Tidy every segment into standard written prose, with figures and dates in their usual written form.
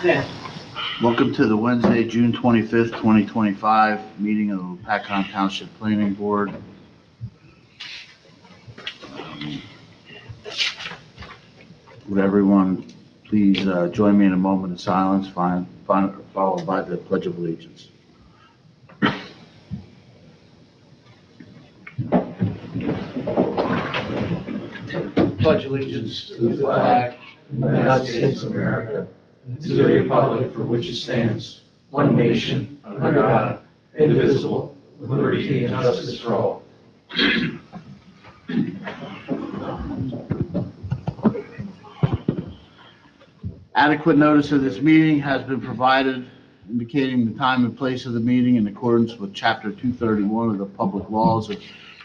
Welcome to the Wednesday, June 25th, 2025 meeting of the Lopatcong Township Planning Board. Would everyone please join me in a moment of silence, followed by the Pledge of Allegiance. Pledge allegiance to the flag of the United States of America, and to the republic for which it stands, one nation, under God, indivisible, with liberty and justice for all. Adequate notice of this meeting has been provided, indicating the time and place of the meeting in accordance with Chapter 231 of the Public Laws of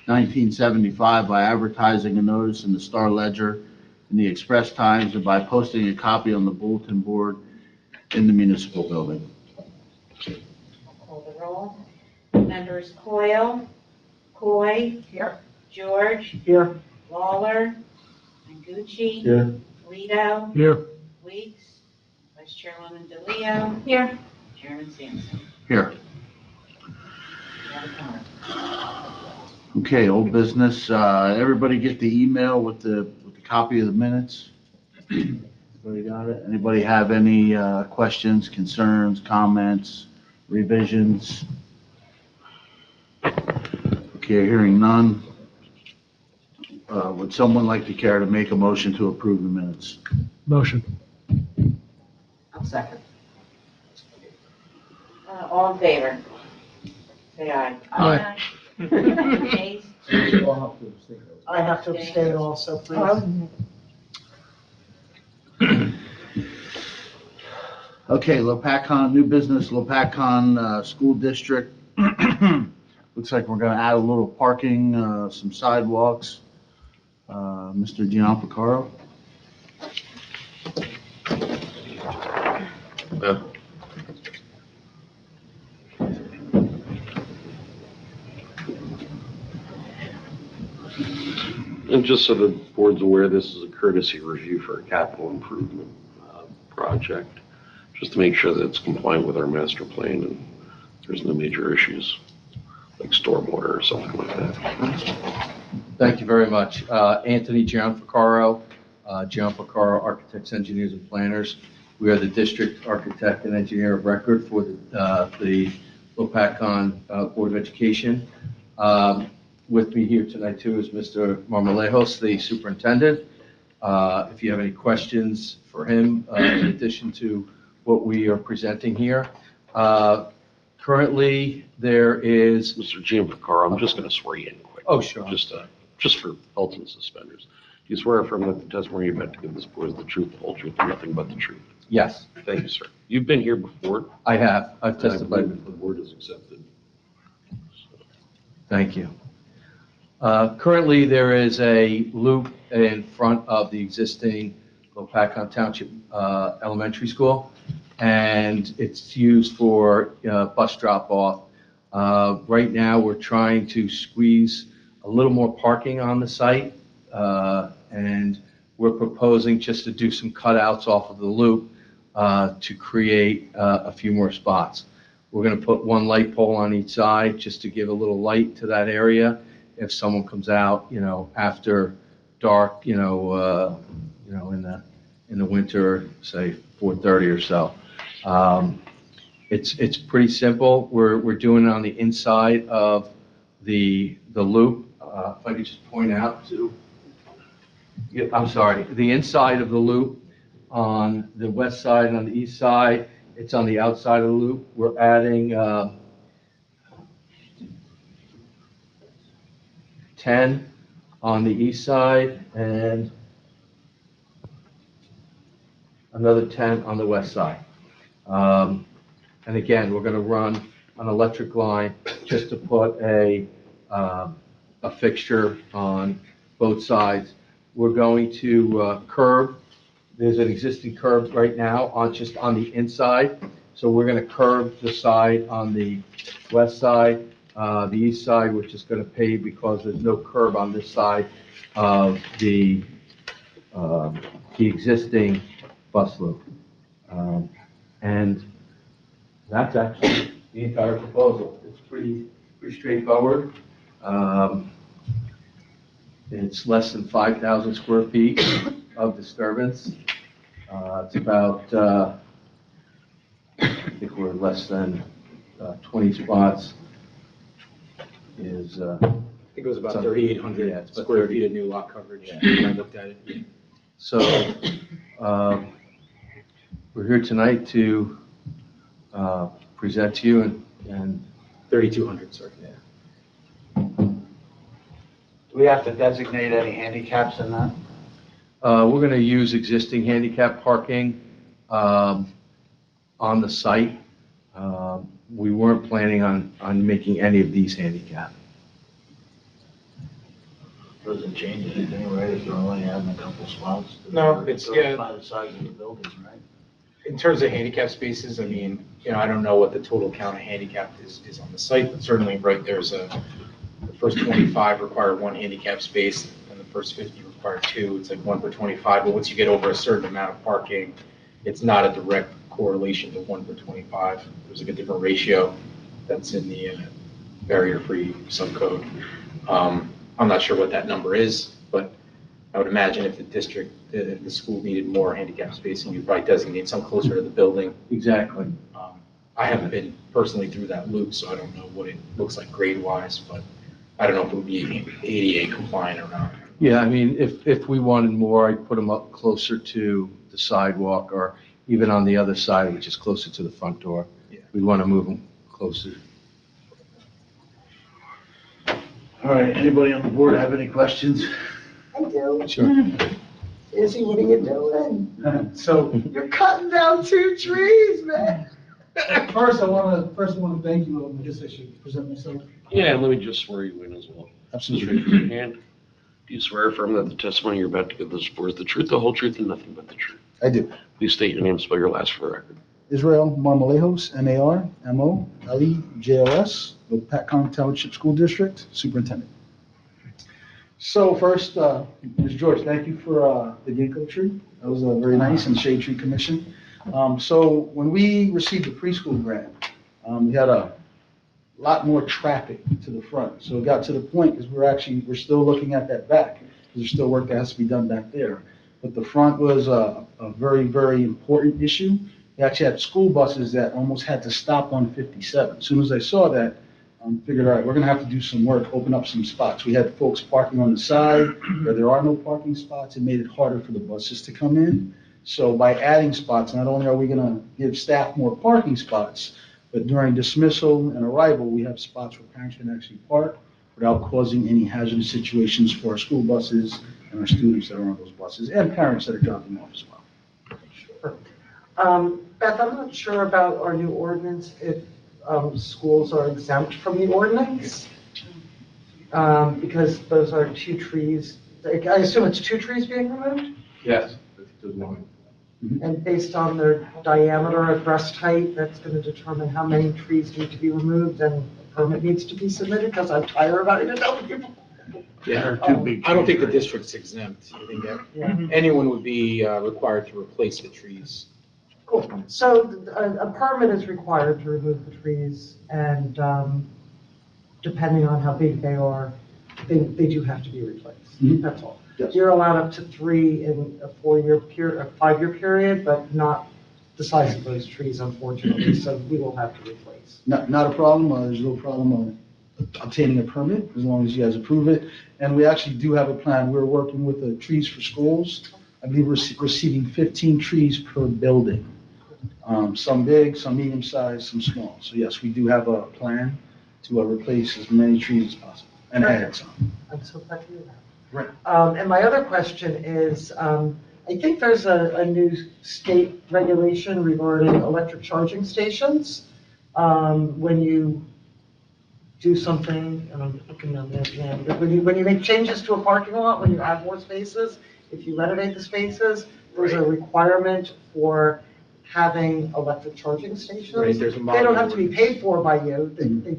1975 by advertising a notice in the Star Ledger in the Express Times and by posting a copy on the bulletin board in the municipal building. Call the roll. Members Coyle, Coy. Here. George. Here. Lawler. Mangucci. Here. Lito. Here. Weeks. Vice Chairwoman DeLeo. Here. Chairman Sampson. Here. You have a comment. Okay, old business. Everybody get the email with the copy of the minutes? Everybody got it? Anybody have any questions, concerns, comments, revisions? Okay, hearing none. Would someone like to care to make a motion to approve the minutes? Motion. I'll second. All in favor? Say aye. Aye. Nays? I have to abstain also, please. Okay, Lopatcong, new business, Lopatcong School District. Looks like we're gonna add a little parking, some sidewalks. Mr. Gianfacaro? And just so the board's aware, this is a courtesy review for a capital improvement project, just to make sure that it's compliant with our master plan and there's no major issues like stormwater or something like that. Thank you very much. Anthony Gianfacaro, Gianfacaro Architects, Engineers, and Planners. We are the district architect and engineer of record for the Lopatcong Board of Education. With me here tonight, too, is Mr. Marmolejos, the superintendent. If you have any questions for him, in addition to what we are presenting here. Currently, there is... Mr. Gianfacaro, I'm just going to swear you in quick. Oh, sure. Just for belt and suspenders. Do you swear affirm that the testimony you're about to give this board is the truth, the whole truth, and nothing but the truth? Yes, Thank you, sir. You've been here before. I have. I've and I testified. believe The board is accepted. Thank you. Currently, there is a loop in front of the existing Lopatcong Township Elementary School, and it's used for bus drop-off. Right now, we're trying to squeeze a little more parking on the site, and we're proposing just to do some cutouts off of the loop to create a few more spots. We're going to put one light pole on each side just to give a little light to that area. If someone comes out, after dark, in the winter, say 4:30 or so. It's pretty simple. We're doing it on the inside of the loop. If I could just point out to, the inside of the loop on the west side and on the east side. It's on the outside of the loop. We're adding 10 on the east side and another 10 on the west side. And again, we're going to run an electric line just to put a fixture on both sides. We're going to curb. There's an existing curb right now just on the inside. So we're going to curb the side on the west side. The east side, we're just going to pave because there's no curb on this side of the existing bus loop. And that's actually the entire proposal. It's pretty straightforward. It's less than 5,000 square feet of disturbance. It's about, I think we're less than 20 spots is, I think it was about So- 3,800 yeah, it's about square 30. feet of new lot coverage Yeah. when I looked at it. so, we're here tonight to, present to you and 3,200, sorry. Do we have to designate any handicaps in that? we're gonna use existing handicap parking, on the site. We weren't planning on making any of these handicap. Doesn't change anything, right, if they're only adding a couple spots? No, it's- Goes yeah. by the size of the building, right? In terms of handicap spaces, I mean, I don't know what the total count of handicap is on the site, but certainly, right, the first 25 require one handicap space, and the first 50 require two. It's like 1 per 25, but once you get over a certain amount of parking, it's not a direct correlation to 1 per 25. There's like a different ratio that's in the barrier-free subcode. I'm not sure what that number is, but I would imagine if the school needed more handicap spacing, you'd probably designate some closer to the building. Exactly. I haven't been personally through that loop, so I don't know what it looks like grade-wise, but I don't know if it would be ADA compliant or not. Yeah, I mean, if we wanted more, I'd put them up closer to the sidewalk or even on the other side, which is closer to the front door. Yeah. We'd want to move them closer. All right, anybody on the board have any questions? I do. Sure. Izzy, what are you doing? So, You're cutting down 2 trees, man. first I want to thank you. I guess I should present myself. Yeah, let me just swear you in as well. Absolutely. Raise your hand. Do you swear or affirm that the testimony you're about to give this board is the truth, the whole truth, and nothing but the truth? I do. Please state your name and spell your last for the record. Israel Marmolejos, Marmolejos, Lopatcong Township School District Superintendent. So first, Ms. George, thank you for the ginkgo tree. That was very nice, and Shade Tree Commission. So when we received the preschool grant, we had a lot more traffic to the front. So it got to the point, because we're still looking at that back, because there's still work that has to be done back there. But the front was a very, very important issue. We actually had school buses that almost had to stop on 57. As soon as I saw that, figured, all right, we're gonna have to do some work, open up some spots. We had folks parking on the side where there are no parking spots. It made it harder for the buses to come in. So by adding spots, not only are we gonna give staff more parking spots, but during dismissal and arrival, we have spots where parents can actually park without causing any hazardous situations for our school buses and our students that are on those buses, and parents that are dropping off as well. Beth, I'm not sure about our new ordinance, if schools are exempt from the ordinance. Because those are 2 trees. I assume it's 2 trees being removed? Yes. There's one. And based on their diameter at breast height, that's going to determine how many trees need to be removed and a permit needs to be submitted, because I'm tired of having to tell people. Yeah, They're too big I don't think the trees, right? district's exempt. I think that Yeah. anyone would be required to replace the trees. Cool. So a permit is required to remove the trees, and depending on how big they are, they do have to be replaced. Mhm. That's all. Yes. You're allowed up to 3 in a 4-year period, a 5-year period, but not the size of those trees, unfortunately, so we will have to replace. Not a problem, there's no problem obtaining a permit, as long as you guys approve it. And we actually do have a plan. We're working with the Trees for Schools. I believe we're receiving 15 trees per building. Some big, some medium-sized, some small. So yes, we do have a plan to replace as many trees as possible and add some. I'm so glad to hear that. Right. And my other question is, I think there's a new state regulation regarding electric charging stations. When you do something, and I'm looking on this now, but when you make changes to a parking lot, when you add more spaces, if you renovate the spaces, there's a requirement for having electric charging stations. Right, there's a They don't have to be model paid for by you,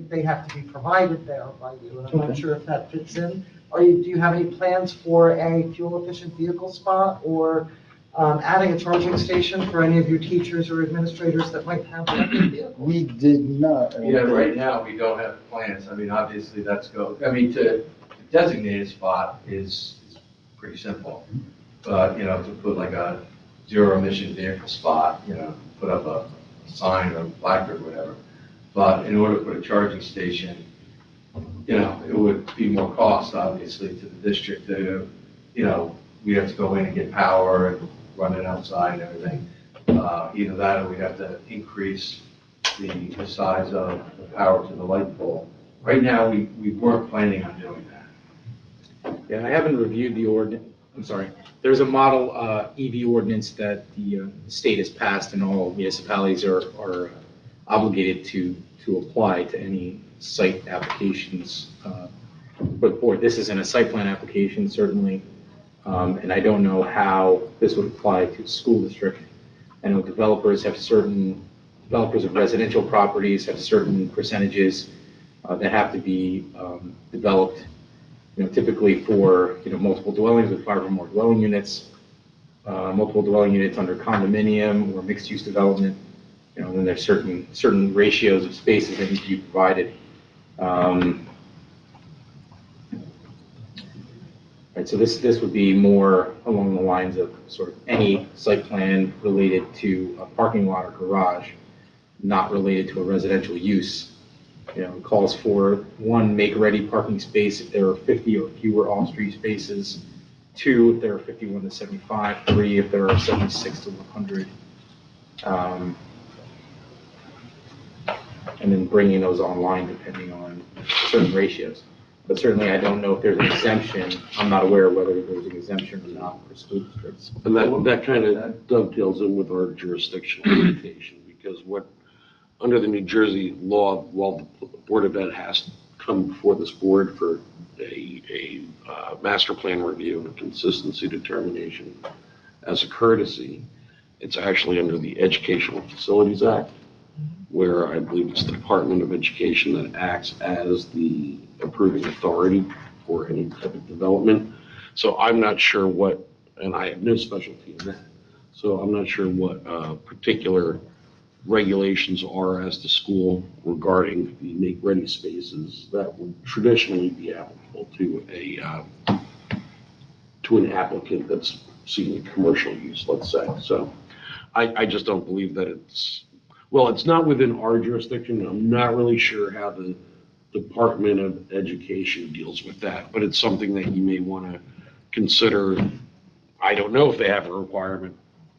they have to be provided there by you, and I'm not Okay. sure if that fits in. Do you have any plans for a fuel-efficient vehicle spot, or adding a charging station for any of your teachers or administrators that might have electric vehicles? We did not. Yeah, right now, we don't have plans. I mean, obviously, to designate a spot is pretty simple. But, to put like a zero emission vehicle spot, put up a sign or a placard or whatever. But in order to put a charging station, it would be more cost, obviously, to the district to, we'd have to go in and get power and run it outside and everything. Either that or we'd have to increase the size of the power to the light pole. Right now, we weren't planning on doing that. Yeah, I haven't reviewed the I'm sorry. There's a model EV ordinance that the state has passed, and all municipalities are obligated to apply to any site applications. But this isn't a site plan application, certainly, and I don't know how this would apply to the school district. I know developers of residential properties have certain percentages that have to be developed, typically for, multiple dwellings with 5 or more dwelling units, multiple dwelling units under condominium or mixed-use development. Then there's certain ratios of spaces that need to be provided. Right, so this would be more along the lines of sort of any site plan related to a parking lot or garage, not related to a residential use. It calls for 1 make-ready parking space if there are 50 or fewer off-street spaces, 2 if there are 51 to 75, 3 if there are 76 to 100. And then bringing those online depending on certain ratios. But certainly I don't know if there's an exemption. I'm not aware of whether there's an exemption or not for school districts. And that kind of dovetails in with our jurisdictional limitation, because under the New Jersey law, while the Board of Ed has to come before this board for a master plan review and a consistency determination as a courtesy, it's actually under the Educational Facilities Act, where I believe it's the Department of Education that acts as the approving authority for any type of development. So I'm not sure and I have no specialty in that, so I'm not sure what particular regulations are as to school regarding the make-ready spaces that would traditionally be applicable to an applicant that's seeking commercial use, let's say. So I just don't believe that it's not within our jurisdiction. I'm not really sure how the Department of Education deals with that, but it's something that you may want to consider. I don't know if they have a requirement.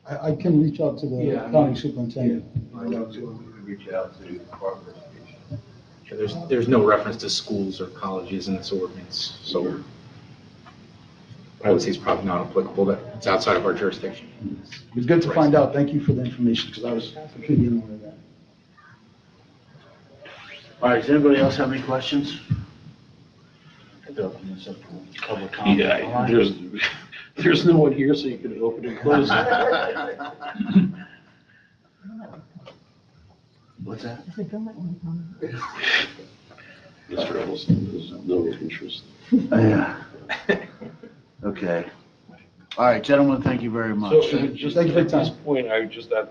I can reach out to the county superintendent. I know too, we could reach out to the Department of Education. Yeah, there's no reference to schools or colleges in this ordinance, so I would say it's probably not applicable. That it's outside of our jurisdiction. It's good to find out. Thank you for the information, because I was completely unaware of that. All right, does anybody else have any questions? I'd open this up for public comment. Yeah, there's no one here, so you can open and close it. What's that? Mr. Ellison, there's no interest. Yeah. Okay. All right, gentlemen, thank you very much. So just Thank you for your at this time. point, I would just add,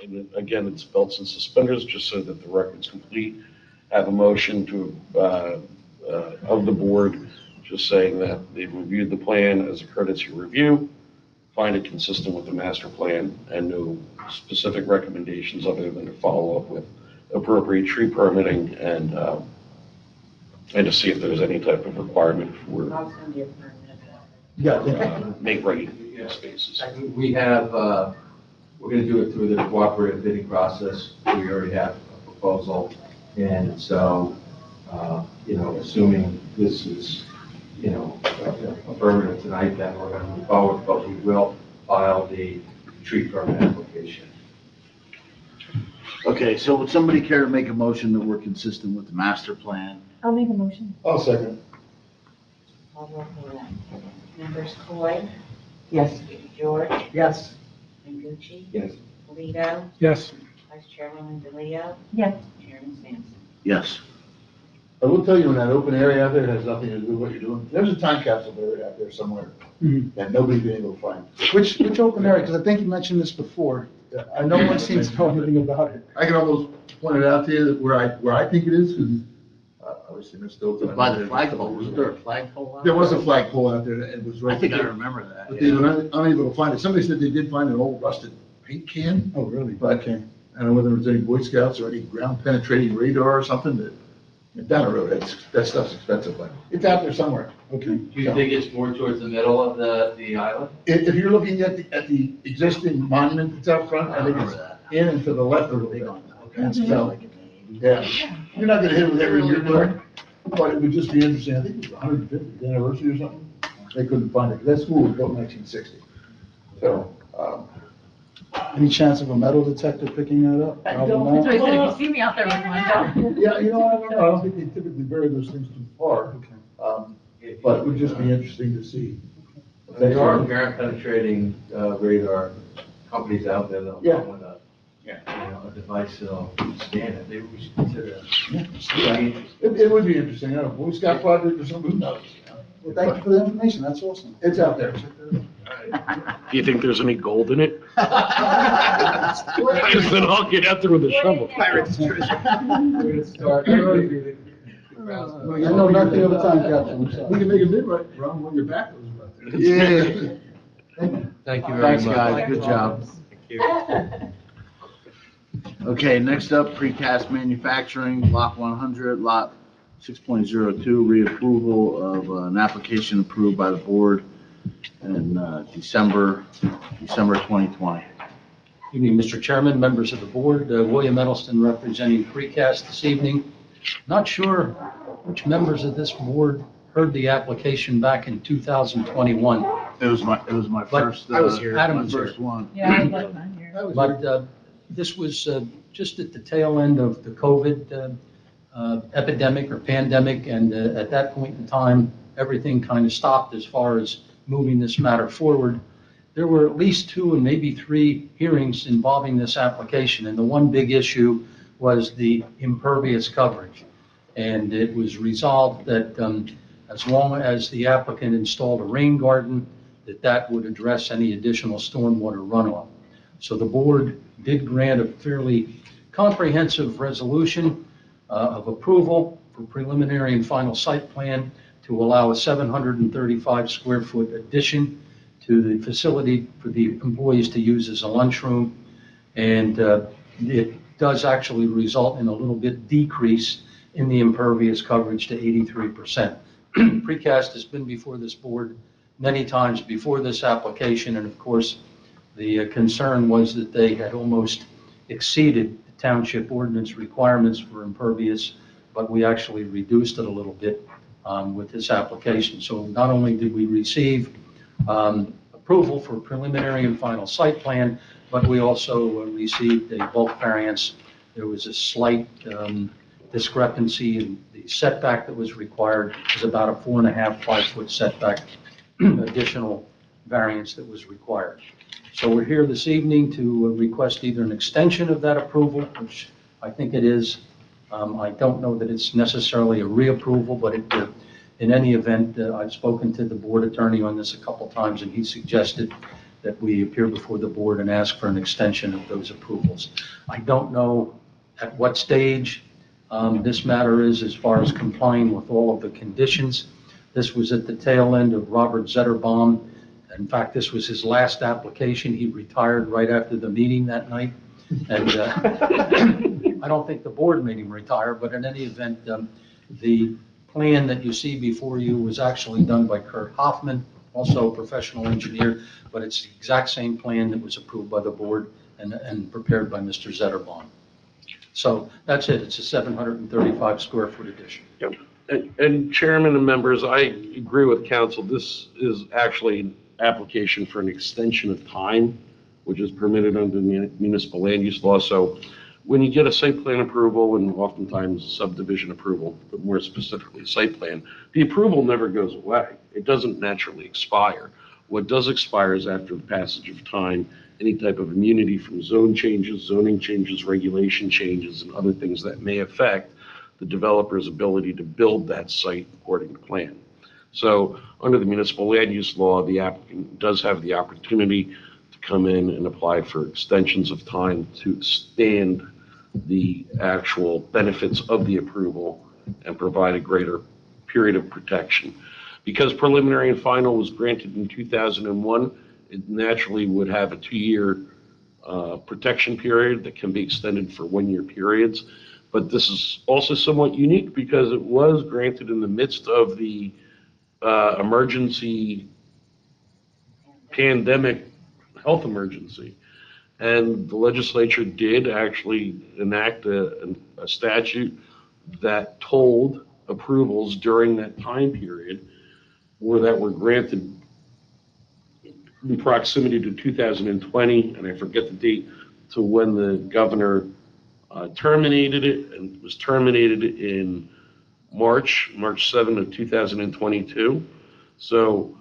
and again, it's belts and suspenders, just so that the record's complete. Have a motion of the board, just saying that they've reviewed the plan as a courtesy review, find it consistent with the master plan, and no specific recommendations other than to follow up with appropriate tree permitting and to see if there's any type of requirement for I'll send you a permit. Yeah, thank you. make-ready spaces. We have, we're going to do it through the cooperative bidding process. We already have a proposal. And so, assuming this is, affirmative tonight, then we're going to move forward, but we will file the tree permit application. Okay, so would somebody care to make a motion that we're consistent with the master plan? I'll make a motion. I'll second. I'll roll for that. Members Coy, Yes. George, Yes. Mengucci, Yes. Polito, Yes. Vice Chairwoman DeLeo, Yes. Chairman Sampson. Yes. I will tell you, in that open area out there, it has nothing to do with what you're doing. There's a time capsule buried out there somewhere Mhm. that nobody's been able to find. Which open area? Because I think you mentioned this before. No one seems to know anything about it. I can almost point it out to you that where I think it is, because obviously Ms. Stoughton. By the flagpole, wasn't there a flagpole out There was a flagpole out there, and it was right. I think I there. remember that. But they were unable to find it. Somebody said they did find an old rusted paint can. Oh, really? But Okay. I don't know whether there was any Boy Scouts or any ground penetrating radar or something down the road, that stuff's expensive, but it's out there somewhere. Okay. Do you think it's more towards the middle of the island? If you're looking at the existing monument that's out front, I think it's in and to the left a little bit. So, yeah, you're not gonna hit it with every year door, but it would just be interesting. I think it was 150th anniversary or something. They couldn't find it, 'cause that school was built in 1960. So, Any chance of a metal detector picking that up? I Probably don't, not. that's what I said, if you see me out there with one, don't. yeah, you know, I don't know. I don't think they typically bury those things too far. But it would just be interesting to see. There are ground penetrating radar companies out there that'll Yeah. come with a device that'll scan it. Maybe we should consider that. Yeah. It would be interesting. I don't know, Boy Scout project or something, who knows? Well, thank you for the information. That's awesome. It's out there. Do you think there's any gold in it? Because then I'll get out there with a shovel. Pirates treasure. I know nothing of a time capsule. so- We can make a bid right, Ron, when your back goes right there. Yeah. Thank you very much. Thanks, guys, good job. Okay, next up, precast manufacturing, lot 100, lot 6.02, reapproval of an application approved by the board in December 2020. Evening, Mr. Chairman, members of the board. William Edelston representing Precast this evening. Not sure which members of this board heard the application back in 2021, It was my But first, I was here. Adam my was here. first one. Yeah, I was not here. But this was just at the tail end of the COVID epidemic or pandemic, and at that point in time, everything kind of stopped as far as moving this matter forward. There were at least 2 and maybe 3 hearings involving this application, and the one big issue was the impervious coverage. And it was resolved that as long as the applicant installed a rain garden, that would address any additional stormwater runoff. So the board did grant a fairly comprehensive resolution of approval for preliminary and final site plan to allow a 735 square foot addition to the facility for the employees to use as a lunchroom. And it does actually result in a little bit decrease in the impervious coverage to 83%. Precast has been before this board many times before this application, and of course, the concern was that they had almost exceeded the township ordinance requirements for impervious, but we actually reduced it a little bit with this application. So not only did we receive approval for preliminary and final site plan, but we also received a bulk variance. There was a slight discrepancy in the setback that was required. It was about a 4.5, 5-foot setback additional variance that was required. So we're here this evening to request either an extension of that approval, which I think it is. I don't know that it's necessarily a reapproval, but in any event, I've spoken to the board attorney on this a couple times, and he suggested that we appear before the board and ask for an extension of those approvals. I don't know at what stage this matter is as far as complying with all of the conditions. This was at the tail end of Robert Zetterbaum. In fact, this was his last application. He retired right after the meeting that night. And I don't think the board made him retire, but in any event, the plan that you see before you was actually done by Kurt Hoffman, also a professional engineer, but it's the exact same plan that was approved by the board and prepared by Mr. Zetterbaum. So that's it. It's a 735 square foot addition. Yep. And Chairman and members, I agree with council. This is actually an application for an extension of time, which is permitted under the municipal land use law. So when you get a site plan approval and oftentimes subdivision approval, but more specifically site plan, the approval never goes away. It doesn't naturally expire. What does expire is after the passage of time, any type of immunity from zone changes, zoning changes, regulation changes, and other things that may affect the developer's ability to build that site according to plan. So under the municipal land use law, the applicant does have the opportunity to come in and apply for extensions of time to expand the actual benefits of the approval and provide a greater period of protection. Because preliminary and final was granted in 2001, it naturally would have a 2-year protection period that can be extended for 1-year periods. But this is also somewhat unique because it was granted in the midst of the emergency pandemic health emergency. And the legislature did actually enact a statute that told approvals during that time period that were granted in proximity to 2020, and I forget the date, to when the governor terminated it, and it was terminated in March 7 of 2022. So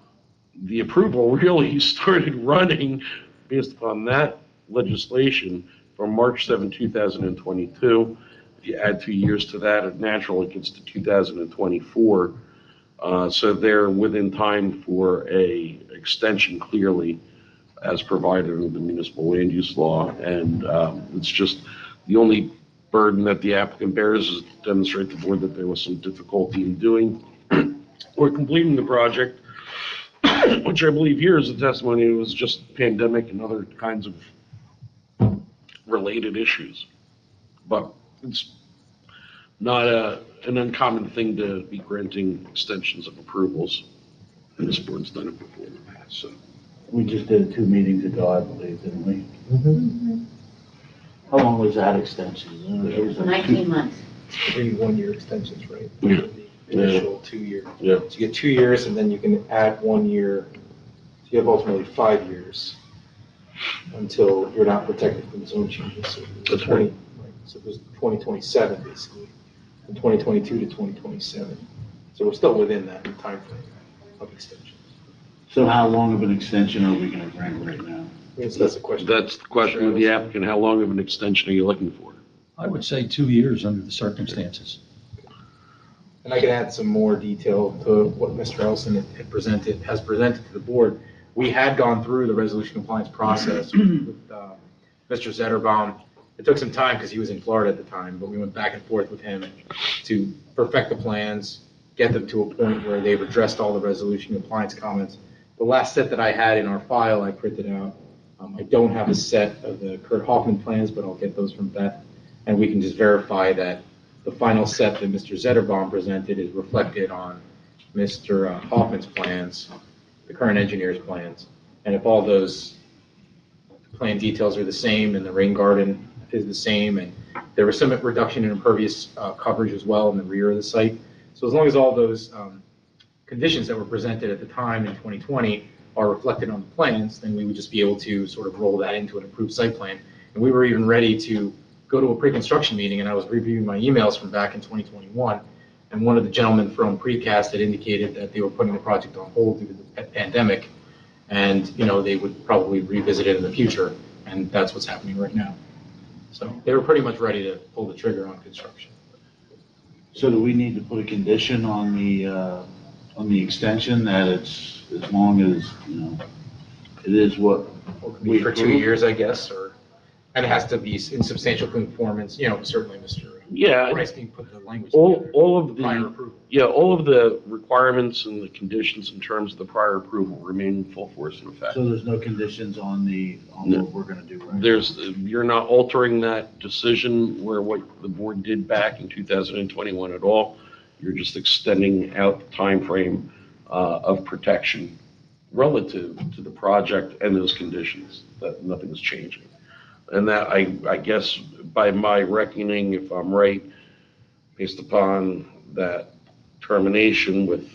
the approval really started running based upon that legislation from March 7, 2022. If you add 2 years to that, it naturally gets to 2024. So they're within time for a extension clearly as provided under the municipal land use law. And it's just the only burden that the applicant bears is to demonstrate to the board that there was some difficulty in doing or completing the project, which I believe here is the testimony. It was just pandemic and other kinds of related issues. But it's not an uncommon thing to be granting extensions of approvals. And this board's done it before in the past, so. We just did it 2 meetings ago, I believe, didn't we? How long was that extension? It was like 19 months. 3 1-year extensions, right? Yeah. The initial 2 year. Yeah. So you get 2 years, and then you can add 1 year. So you have ultimately 5 years until you're not protected from zone changes. So That's 20, right. So it was 2027 basically, from 2022 to 2027. So we're still within that time frame of extension. So how long of an extension are we gonna grant right now? Yes, that's a question. That's the question of the applicant. How long of an extension are you looking for? I would say 2 years under the circumstances. And I can add some more detail to what Mr. Ellison has presented to the board. We had gone through the resolution compliance process with Mr. Zetterbaum. It took some time because he was in Florida at the time, but we went back and forth with him to perfect the plans, get them to a point where they've addressed all the resolution compliance comments. The last set that I had in our file, I printed out. I don't have a set of the Kurt Hoffman plans, but I'll get those from Beth. And we can just verify that the final set that Mr. Zetterbaum presented is reflected on Mr. Hoffman's plans, the current engineer's plans. And if all those plan details are the same and the rain garden is the same, and there was some reduction in impervious coverage as well in the rear of the site. So as long as all those conditions that were presented at the time in 2020 are reflected on the plans, then we would just be able to sort of roll that into an approved site plan. And we were even ready to go to a pre-construction meeting, and I was reviewing my emails from back in 2021, and one of the gentlemen from Precast had indicated that they were putting the project on hold due to the pandemic, and they would probably revisit it in the future, and that's what's happening right now. So they were pretty much ready to pull the trigger on construction. So do we need to put a condition on the extension that it's as long as, it is what we For 2 approve? years, I guess, and it has to be in substantial conformance, certainly Mr. Yeah, Rice can put the language all together. of Prior the, approval. all of the requirements and the conditions in terms of the prior approval remain in full force and effect. So there's no conditions on No. what we're gonna do, right? You're not altering that decision where what the board did back in 2021 at all. You're just extending out the timeframe of protection relative to the project and those conditions, that nothing's changing. And that, I guess, by my reckoning, if I'm right, based upon that termination with,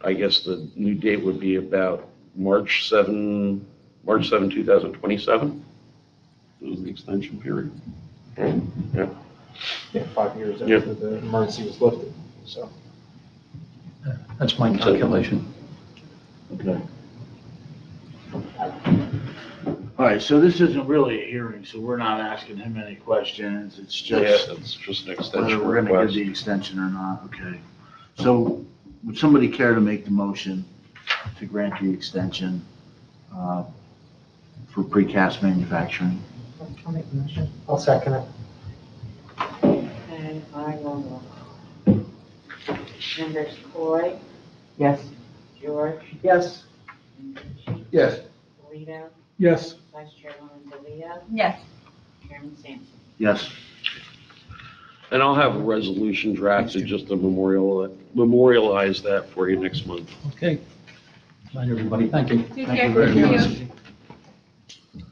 I guess the new date would be about March 7, 2027? It was the extension period. Yeah. Yeah, 5 years Yeah. after the emergency was lifted, so. That's my calculation. Okay. All right, so this isn't really a hearing, so we're not asking him any questions. It's Yeah, just it's just an whether extension we're gonna give request. the extension or not, okay. So would somebody care to make the motion to grant the extension for precast manufacturing? I'll make the motion. I'll second it. And I will roll. Members Coy, Yes. George, Yes. Yes. Polito, Yes. Vice Chairwoman DeLeo, Yes. Chairman Sampson. Yes. And I'll have a resolution drafted just to memorialize that for you next month. Okay. Night, everybody. Thank you. Take Thank care. you very Thank you. much.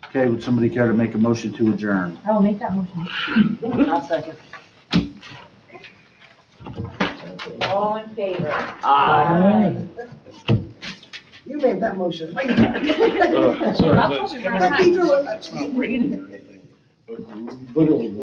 Okay, would somebody care to make a motion to adjourn? I will make that motion. I'll second. All in favor? Aye. You made that motion. Sorry, I'll that's- talk to you first. Literally